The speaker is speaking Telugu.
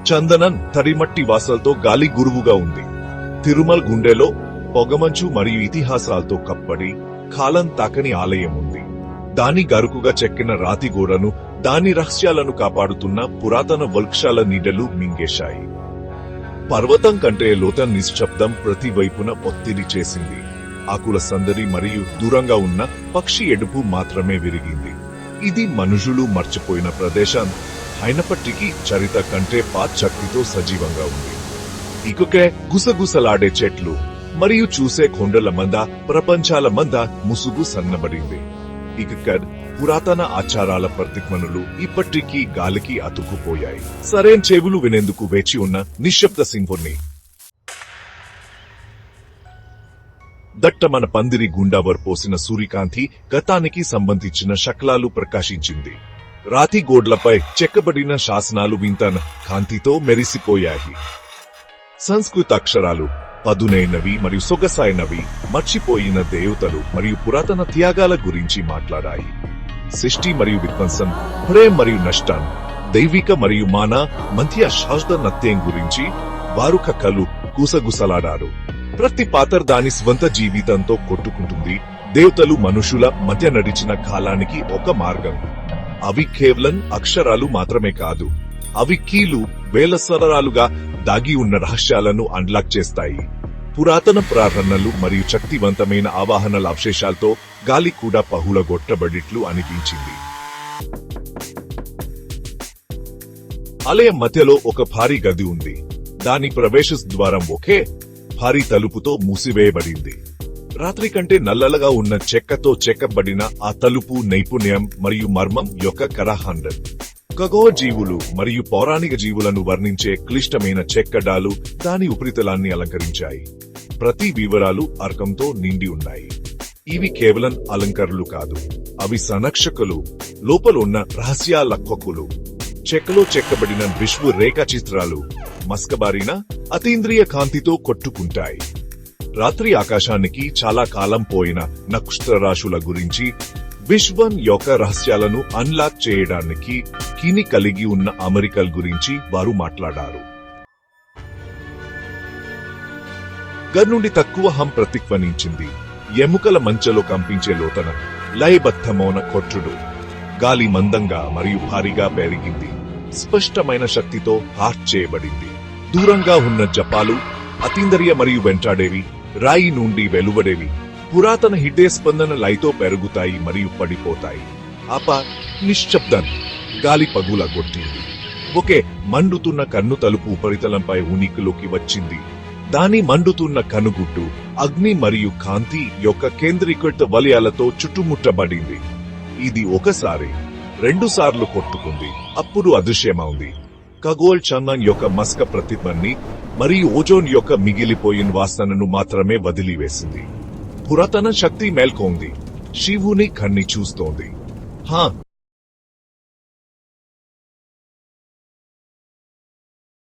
చందనం తడిమట్టి వాసలతో గాలి గురువుగా ఉంది. తిరుమల గుండెలో పొగమంచు మరియు ఇతిహాసాలతో కప్పడి కాలం తాకని ఆలయం ఉంది. దాని గరుకుగా చెక్కిన రాతి గోడను, దాని రహస్యాలను కాపాడుతున్న పురాతన వృక్షాల నీడలు మింగేశాయి. పర్వతం కంటే లోతైన నిశ్శబ్దం ప్రతి వైపున ఒత్తిడి చేసింది. ఆకుల సందడి మరియు దూరంగా ఉన్న పక్షి ఎడుపు మాత్రమే విరిగింది. ఇది మనుషులు మర్చిపోయిన ప్రదేశం అయినప్పటికీ చరిత్ర కంటే శక్తితో సజీవంగా ఉంది. ఇకకే గుసగుసలాడే చెట్లు మరియు చూసే కొండల మంద, ప్రపంచాల మంద ముసుగు సన్నబడింది. ఇకక్కడ్ పురాతన ఆచారాల ప్రతిజ్ఞలు ఇప్పటికీ గాలికి అతుక్కుపోయాయి. సరైన చెవులు వినేందుకు వేచి ఉన్న నిశ్శబ్ద సింఫోనీ. దట్టమైన పందిరి గుండా వర్పోసిన సూర్యకాంతి గతానికి సంబంధించిన శకలాలు ప్రకాశించింది. రాతి గోడ్లపై చెక్కబడిన శాసనాలు వింతన కాంతితో మెరిసిపోయాయి. సంస్కృత అక్షరాలు పదునైనవి మరియు సొగసైనవి, మర్చిపోయిన దేవతలు మరియు పురాతన త్యాగాల గురించి మాట్లాడాయి. సృష్టి మరియు విధ్వంసం, ప్రేమ మరియు నష్టం, దైవిక మరియు మాన మధ్య శాశ్వత నత్యం గురించి వారు కక్కలు గుసగుసలాడారు. ప్రతి పాత్ర దాని స్వంత జీవితంతో కొట్టుకుంటుంది. దేవతలు మనుషుల మధ్య నడిచిన కాలానికి ఒక మార్గం. అవి కేవలం అక్షరాలు మాత్రమే కాదు, అవి కీలు వేల స్వరాలుగా దాగి ఉన్న రహస్యాలను అన్లాక్ చేస్తాయి. పురాతన ప్రార్థనలు మరియు శక్తివంతమైన ఆవాహనల అవశేషాలతో గాలి కూడా పహులగొట్టబడిట్లు అనిపించింది. ఆలయం మధ్యలో ఒక భారీ గది ఉంది. దాని ప్రవేశ ద్వారం ఒకే భారీ తలుపుతో మూసివేయబడింది. రాత్రి కంటే నల్లగా ఉన్న చెక్కతో చెక్కబడిన ఆ తలుపు నైపుణ్యం మరియు మర్మం యొక్క కరహాండం. ఖగోళ జీవులు మరియు పౌరాణిక జీవులను వర్ణించే క్లిష్టమైన చెక్కడాలు దాని ఉపరితలాన్ని అలంకరించాయి. ప్రతి వివరాలు అర్కంతో నిండి ఉన్నాయి. ఇవి కేవలం అలంకరణలు కాదు, అవి సంరక్షకులు, లోపల ఉన్న రహస్యాల కొక్కులు. చెక్కలో చెక్కబడిన విశ్వ రేఖా చిత్రాలు మస్కబారిన అతీంద్రియ కాంతితో కొట్టుకుంటాయి. రాత్రి ఆకాశానికి చాలా కాలం పోయిన నక్షత్రరాశుల గురించి, విశ్వం యొక్క రహస్యాలను అన్లాక్ చేయడానికి కీని కలిగి ఉన్న అమెరికల్ గురించి వారు మాట్లాడారు. గర్ నుండి తక్కువ హం ప్రతిధ్వనించింది. ఎముకల మంచలో కంపించే లోతన లయబద్ధమైన కొట్టుడు. గాలి మందంగా మరియు భారీగా పెరిగింది. స్పష్టమైన శక్తితో హార్ట్ చేయబడింది. దూరంగా ఉన్న జపాలు అతీంద్రియ మరియు వెంటాడేవి, రాయి నుండి వెలువడేవి. పురాతన హృదయ స్పందన లయతో పెరుగుతాయి మరియు పడిపోతాయి. ఆప నిశ్శబ్దం గాలి పగుల కొట్టింది. ఒకే మండుతున్న కన్ను తలుపు ఉపరితలంపై ఉనికిలోకి వచ్చింది. దాని మండుతున్న కనుగుడ్డు అగ్ని మరియు కాంతి యొక్క కేంద్రీకృత వలయాలతో చుట్టుముట్టబడింది. ఇది ఒకసారి, 2 సార్లు కొట్టుకుంది, అప్పుడు అదృశ్యమైంది. ఖగోళ చందన్ యొక్క మస్క ప్రతిధ్వని మరియు ఓజోన్ యొక్క మిగిలిపోయిన వాసనను మాత్రమే వదిలివేసింది. పురాతన శక్తి మేల్కొంది. శివుని కన్ని చూస్తోంది.